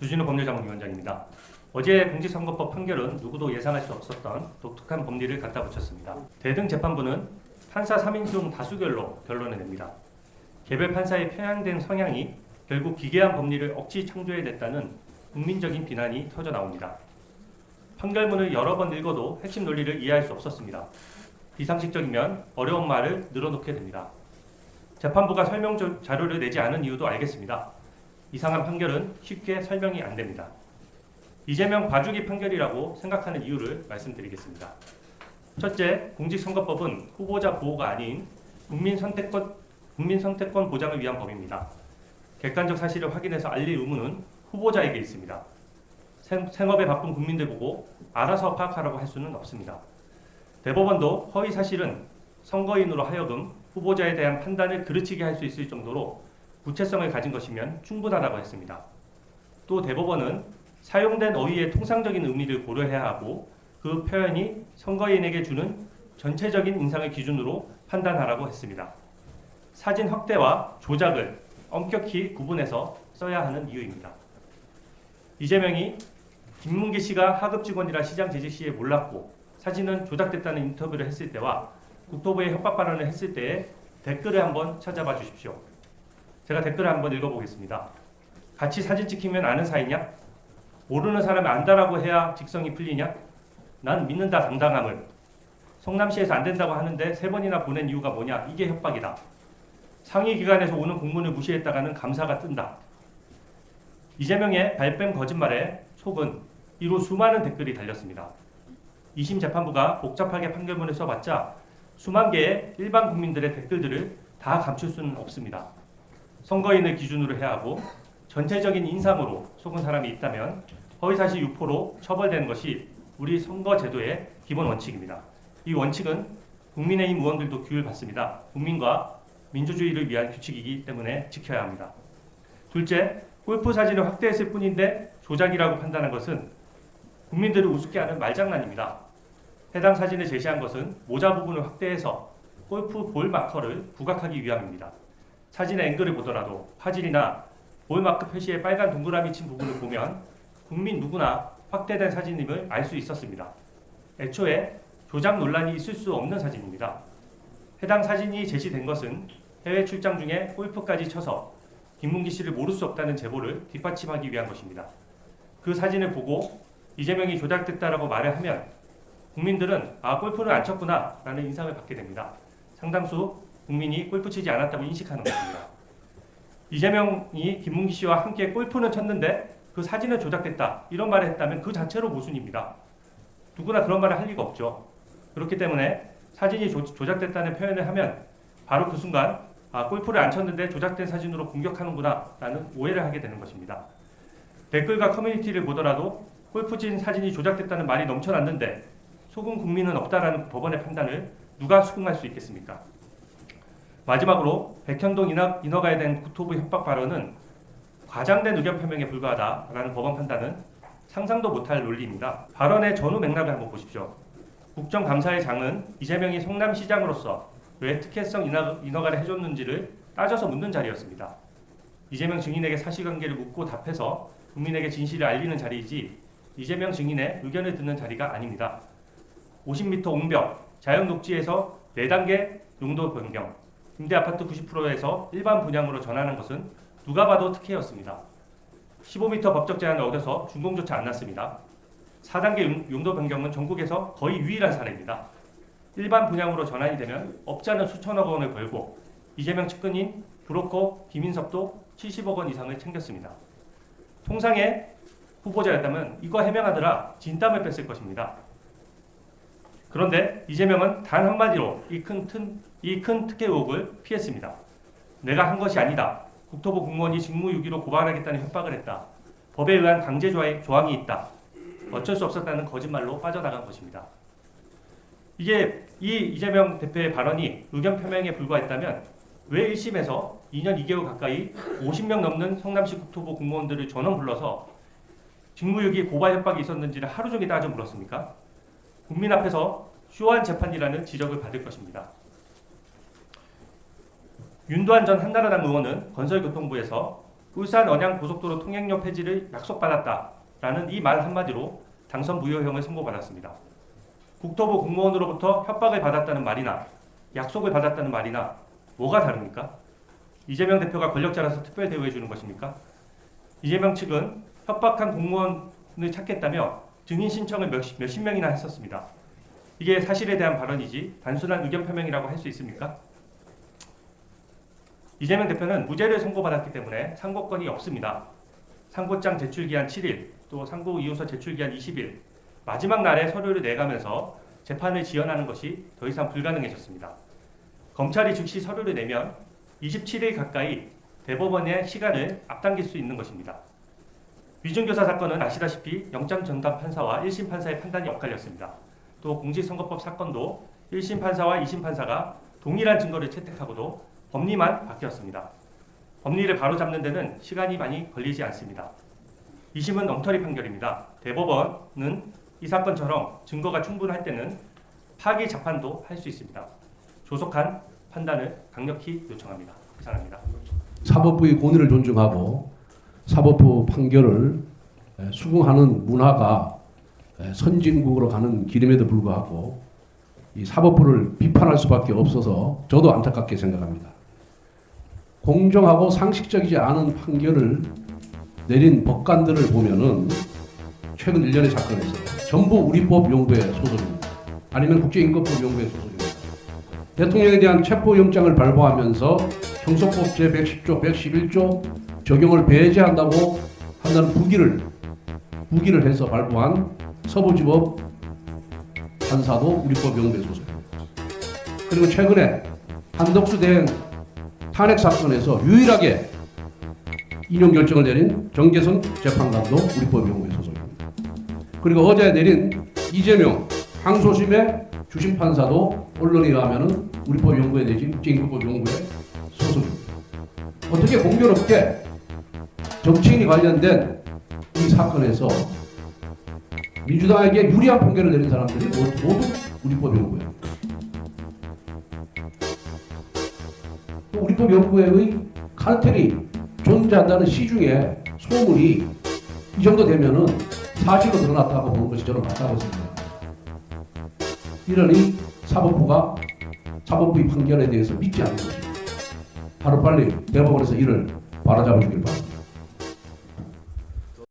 유진우 법률자문위원장입니다. 어제 공직선거법 판결은 누구도 예상할 수 없었던 독특한 법리를 갖다 붙였습니다. 대등 재판부는 판사 3인중 다수결로 결론을 냅니다. 개별 판사의 편향된 성향이 결국 기괴한 법리를 억지 창조해냈다는 국민적인 비난이 터져 나옵니다. 판결문을 여러 번 읽어도 핵심 논리를 이해할 수 없었습니다. 비상식적이면 어려운 말을 늘어놓게 됩니다. 재판부가 설명 자료를 내지 않은 이유도 알겠습니다. 이상한 판결은 쉽게 설명이 안 됩니다. 이재명 봐주기 판결이라고 생각하는 이유를 말씀드리겠습니다. 첫째, 공직선거법은 후보자 보호가 아닌 국민 선택권 보장을 위한 법입니다. 객관적 사실을 확인해서 알릴 의무는 후보자에게 있습니다. 생업에 바쁜 국민들 보고 알아서 파악하라고 할 수는 없습니다. 대법원도 허위 사실은 선거인으로 하여금 후보자에 대한 판단을 그르치게 할 수 있을 정도로 구체성을 가진 것이면 충분하다고 했습니다. 또 대법원은 사용된 어휘의 통상적인 의미를 고려해야 하고 그 표현이 선거인에게 주는 전체적인 인상을 기준으로 판단하라고 했습니다. 사진 확대와 조작을 엄격히 구분해서 써야 하는 이유입니다. 이재명이 김문기 씨가 하급 직원이라 시장 재직 시에 몰랐고 사진은 조작됐다는 인터뷰를 했을 때와 국토부에 협박 발언을 했을 때의 댓글을 한번 찾아봐 주십시오. 제가 댓글을 한번 읽어보겠습니다. 같이 사진 찍히면 아는 사이냐? 모르는 사람이 안다라고 해야 직성이 풀리냐? 난 믿는다 당당함을. 성남시에서 안 된다고 하는데 3번이나 보낸 이유가 뭐냐? 이게 협박이다. 상위 기관에서 오는 공문을 무시했다가는 감사가 뜬다. 이재명의 발뺌 거짓말에 속은 이로 수많은 댓글이 달렸습니다. 2심 재판부가 복잡하게 판결문을 써봤자 수만 개의 일반 국민들의 댓글들을 다 감출 수는 없습니다. 선거인을 기준으로 해야 하고 전체적인 인상으로 속은 사람이 있다면 허위사실 유포로 처벌되는 것이 우리 선거제도의 기본 원칙입니다. 이 원칙은 국민의힘 의원들도 규율 받습니다. 국민과 민주주의를 위한 규칙이기 때문에 지켜야 합니다. 둘째, 골프 사진을 확대했을 뿐인데 조작이라고 판단한 것은 국민들을 우습게 하는 말장난입니다. 해당 사진을 제시한 것은 모자 부분을 확대해서 골프 볼 마커를 부각하기 위함입니다. 사진의 앵글을 보더라도 화질이나 볼 마크 표시에 빨간 동그라미 친 부분을 보면 국민 누구나 확대된 사진임을 알 수 있었습니다. 애초에 조작 논란이 있을 수 없는 사진입니다. 해당 사진이 제시된 것은 해외 출장 중에 골프까지 쳐서 김문기 씨를 모를 수 없다는 제보를 뒷받침하기 위한 것입니다. 그 사진을 보고 이재명이 조작됐다라고 말을 하면 국민들은 골프는 안 쳤구나 라는 인상을 받게 됩니다. 상당수 국민이 골프 치지 않았다고 인식하는 것입니다. 이재명이 김문기 씨와 함께 골프는 쳤는데 그 사진은 조작됐다 이런 말을 했다면 그 자체로 모순입니다. 누구나 그런 말을 할 리가 없죠. 그렇기 때문에 사진이 조작됐다는 표현을 하면 바로 그 순간 골프를 안 쳤는데 조작된 사진으로 공격하는구나 라는 오해를 하게 되는 것입니다. 댓글과 커뮤니티를 보더라도 골프 친 사진이 조작됐다는 말이 넘쳐났는데 속은 국민은 없다라는 법원의 판단을 누가 수긍할 수 있겠습니까? 마지막으로 백현동 인허가에 대한 국토부 협박 발언은 과장된 의견 표명에 불과하다라는 법원 판단은 상상도 못할 논리입니다. 발언의 전후 맥락을 한번 보십시오. 국정감사의 장은 이재명이 성남시장으로서 왜 특혜성 인허가를 해줬는지를 따져서 묻는 자리였습니다. 이재명 증인에게 사실관계를 묻고 답해서 국민에게 진실을 알리는 자리이지 이재명 증인의 의견을 듣는 자리가 아닙니다. 50m 옹벽, 자연 녹지에서 4단계 용도 변경, 임대아파트 90%에서 일반 분양으로 전하는 것은 누가 봐도 특혜였습니다. 15m 법적 제한을 어겨서 준공조차 안 났습니다. 4단계 용도 변경은 전국에서 거의 유일한 사례입니다. 일반 분양으로 전환이 되면 업자는 수천억 원을 벌고 이재명 측근인 브로커 김인섭도 70억 원 이상을 챙겼습니다. 통상의 후보자였다면 이거 해명하느라 진땀을 뺐을 것입니다. 그런데 이재명은 단 한마디로 이 큰 특혜 의혹을 피했습니다. 내가 한 것이 아니다. 국토부 공무원이 직무유기로 고발하겠다는 협박을 했다. 법에 의한 강제 조항이 있다. 어쩔 수 없었다는 거짓말로 빠져나간 것입니다. 이게 이 이재명 대표의 발언이 의견 표명에 불과했다면 왜 1심에서 2년 2개월 가까이 50명 넘는 성남시 국토부 공무원들을 전원 불러서 직무유기 고발 협박이 있었는지를 하루 종일 따져 물었습니까? 국민 앞에서 쇼한 재판이라는 지적을 받을 것입니다. 윤도한 전 한나라당 의원은 건설교통부에서 울산 언양 고속도로 통행료 폐지를 약속받았다라는 이 말 한마디로 당선 무효형을 선고받았습니다. 국토부 공무원으로부터 협박을 받았다는 말이나 약속을 받았다는 말이나 뭐가 다릅니까? 이재명 대표가 권력자라서 특별 대우해 주는 것입니까? 이재명 측은 협박한 공무원을 찾겠다며 증인 신청을 몇십 명이나 했었습니다. 이게 사실에 대한 발언이지 단순한 의견 표명이라고 할 수 있습니까? 이재명 대표는 무죄를 선고받았기 때문에 상고권이 없습니다. 상고장 제출기한 7일, 또 상고 이유서 제출기한 20일, 마지막 날에 서류를 내가면서 재판을 지연하는 것이 더 이상 불가능해졌습니다. 검찰이 즉시 서류를 내면 27일 가까이 대법원의 시간을 앞당길 수 있는 것입니다. 위중교사 사건은 아시다시피 영장 전담 판사와 1심 판사의 판단이 엇갈렸습니다. 또 공직선거법 사건도 1심 판사와 2심 판사가 동일한 증거를 채택하고도 법리만 바뀌었습니다. 법리를 바로잡는 데는 시간이 많이 걸리지 않습니다. 2심은 엉터리 판결입니다. 대법원은 이 사건처럼 증거가 충분할 때는 파기 재판도 할 수 있습니다. 조속한 판단을 강력히 요청합니다. 이상입니다. 사법부의 권위를 존중하고 사법부 판결을 수긍하는 문화가 선진국으로 가는 길임에도 불구하고 이 사법부를 비판할 수밖에 없어서 저도 안타깝게 생각합니다. 공정하고 상식적이지 않은 판결을 내린 법관들을 보면은 최근 일련의 사건에서 전부 우리법 연구회 소속입니다. 아니면 국제인권법 연구회 소속입니다. 대통령에 대한 체포영장을 발부하면서 형소법 제110조, 111조 적용을 배제한다고 한다는 부기를 해서 발부한 서부지법 판사도 우리법 연구회 소속입니다. 그리고 최근에 한덕수 대행 탄핵 사건에서 유일하게 인용 결정을 내린 정계선 재판관도 우리법 연구회 소속입니다. 그리고 어제 내린 이재명 항소심의 주심 판사도 언론에 의하면은 우리법 연구회 내지 국제인권법 연구회 소속입니다. 어떻게 공교롭게 정치인이 관련된 이 사건에서 민주당에게 유리한 판결을 내린 사람들이 모두 우리법 연구회입니다. 또 우리법 연구회의 카르텔이 존재한다는 시중에 소문이 이 정도 되면은 사실로 드러났다고 보는 것이 저는 맞다고 생각합니다. 이러니 사법부의 판결에 대해서 믿지 않는 것입니다. 하루빨리 대법원에서 이를 바로잡아 주길 바랍니다.